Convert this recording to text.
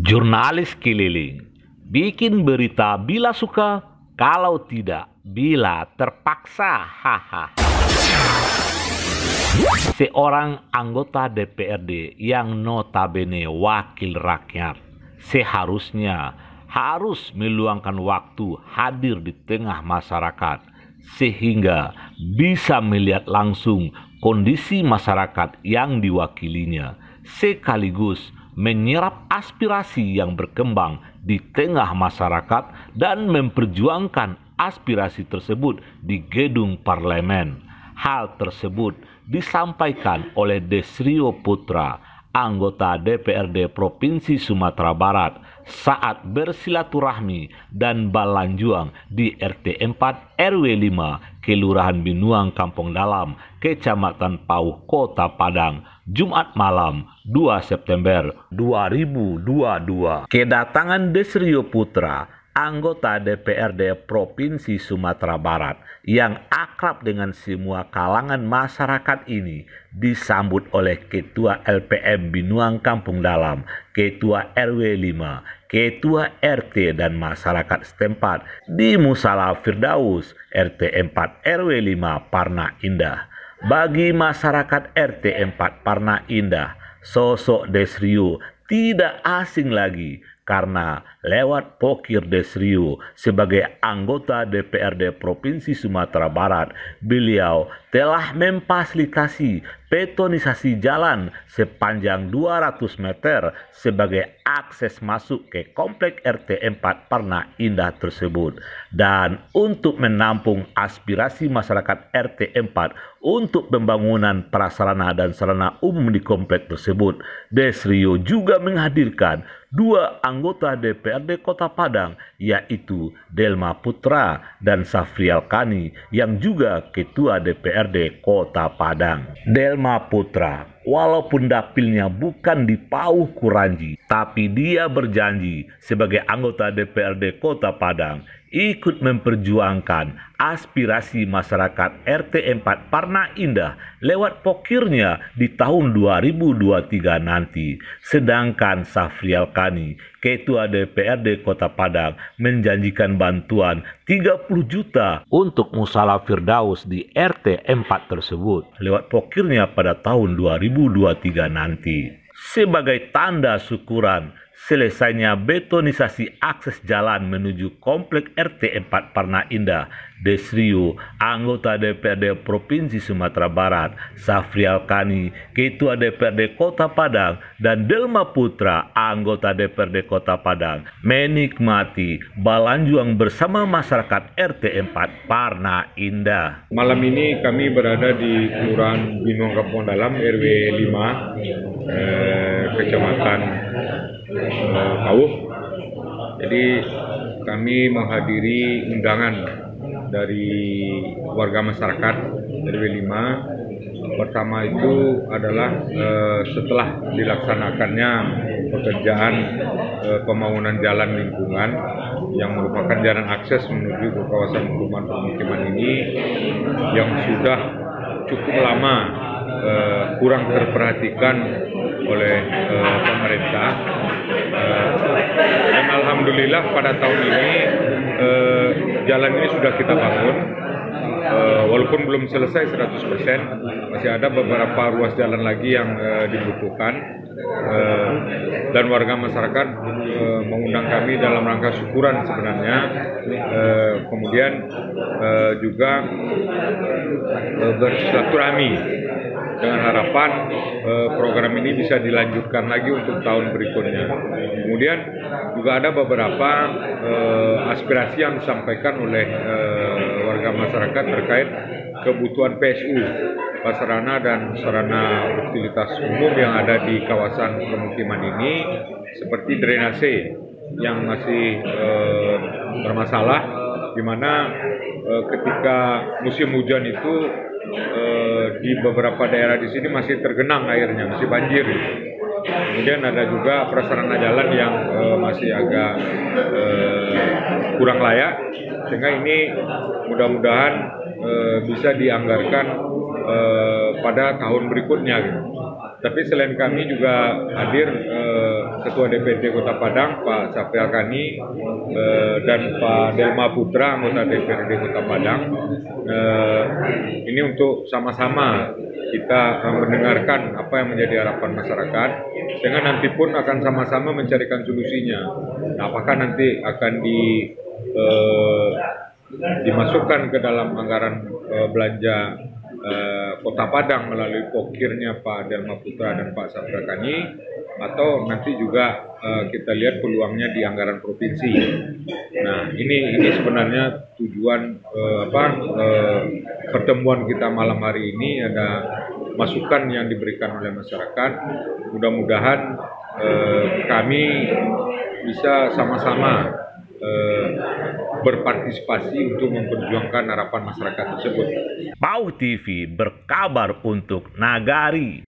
Jurnalis keliling, bikin berita bila suka, kalau tidak bila terpaksa. Haha. Seorang anggota DPRD yang notabene wakil rakyat seharusnya harus meluangkan waktu hadir di tengah masyarakat sehingga bisa melihat langsung kondisi masyarakat yang diwakilinya, sekaligus menyerap aspirasi yang berkembang di tengah masyarakat dan memperjuangkan aspirasi tersebut di gedung parlemen. Hal tersebut disampaikan oleh Desrio Putra, anggota DPRD Provinsi Sumatera Barat, saat bersilaturahmi dan balanjuang di RT 4 RW 5 Kelurahan Binuang Kampung Dalam, Kecamatan Pauh, Kota Padang, Jumat malam 2 September 2022. Kedatangan Desrio Putra, anggota DPRD Provinsi Sumatera Barat yang akrab dengan semua kalangan masyarakat ini disambut oleh Ketua LPM Binuang Kampung Dalam, Ketua RW 5, Ketua RT dan masyarakat setempat di Musala Firdaus, RT 4 RW 5 Parna Indah. Bagi masyarakat RT 4 Parna Indah, sosok Desrio tidak asing lagi karena lewat Pokir Desrio sebagai anggota DPRD Provinsi Sumatera Barat, beliau telah memfasilitasi betonisasi jalan sepanjang 200 meter sebagai akses masuk ke komplek RT 4 Parna Indah tersebut. Dan untuk menampung aspirasi masyarakat RT 4 untuk pembangunan prasarana dan sarana umum di komplek tersebut, Desrio juga menghadirkan dua anggota DPRD Kota Padang, yaitu Delma Putra dan Safrial Kani yang juga Ketua DPRD Kota Padang. Delma Putra, walaupun dapilnya bukan di Pauh Kuranji, tapi dia berjanji sebagai anggota DPRD Kota Padang ikut memperjuangkan aspirasi masyarakat RT 4 Parna Indah lewat pokirnya di tahun 2023 nanti. Sedangkan Safrial Kani, Ketua DPRD Kota Padang, menjanjikan bantuan 30 juta untuk Musala Firdaus di RT 4 tersebut lewat pokirnya pada tahun 2023 nanti. Sebagai tanda syukuran selesainya betonisasi akses jalan menuju komplek RT 4 Parna Indah, Desrio, anggota DPRD Provinsi Sumatera Barat, Safrial Kani, Ketua DPRD Kota Padang, dan Delma Putra, anggota DPRD Kota Padang, menikmati balanjuang bersama masyarakat RT 4 Parna Indah. Malam ini kami berada di Kelurahan Binuang Kampung Dalam RW 5 Kecamatan Pauh. Jadi kami menghadiri undangan dari warga masyarakat RW 5. Pertama itu adalah setelah dilaksanakannya pekerjaan pembangunan jalan lingkungan yang merupakan jalan akses menuju ke kawasan pemukiman ini yang sudah cukup lama kurang terperhatikan oleh pemerintah. Dan alhamdulillah pada tahun ini jalan ini sudah kita bangun. Walaupun belum selesai 100%, masih ada beberapa ruas jalan lagi yang dibutuhkan, dan warga masyarakat mengundang kami dalam rangka syukuran sebenarnya. Kemudian juga bersilaturahmi dengan harapan program ini bisa dilanjutkan lagi untuk tahun berikutnya. Kemudian juga ada beberapa aspirasi yang disampaikan oleh warga masyarakat terkait kebutuhan PSU, prasarana dan sarana utilitas umum yang ada di kawasan pemukiman ini, seperti drainase yang masih bermasalah, di mana ketika musim hujan itu di beberapa daerah di sini masih tergenang airnya, masih banjir. Kemudian ada juga prasarana jalan yang masih agak kurang layak, sehingga ini mudah-mudahan bisa dianggarkan pada tahun berikutnya. Tapi selain kami juga hadir Ketua DPRD Kota Padang, Pak Sapri Alkani, dan Pak Delma Putra, anggota DPRD Kota Padang. Ini untuk sama-sama kita mendengarkan apa yang menjadi harapan masyarakat, dengan nanti pun akan sama-sama mencarikan solusinya. Nah, apakah nanti akan dimasukkan ke dalam anggaran belanja Kota Padang melalui pokirnya Pak Delma Putra dan Pak Sapri Alkani, atau nanti juga kita lihat peluangnya di anggaran provinsi. Nah, ini sebenarnya tujuan pertemuan kita malam hari ini, ada masukan yang diberikan oleh masyarakat. Mudah-mudahan kami bisa sama-sama berpartisipasi untuk memperjuangkan harapan masyarakat tersebut. PAUH TV berkabar untuk Nagari.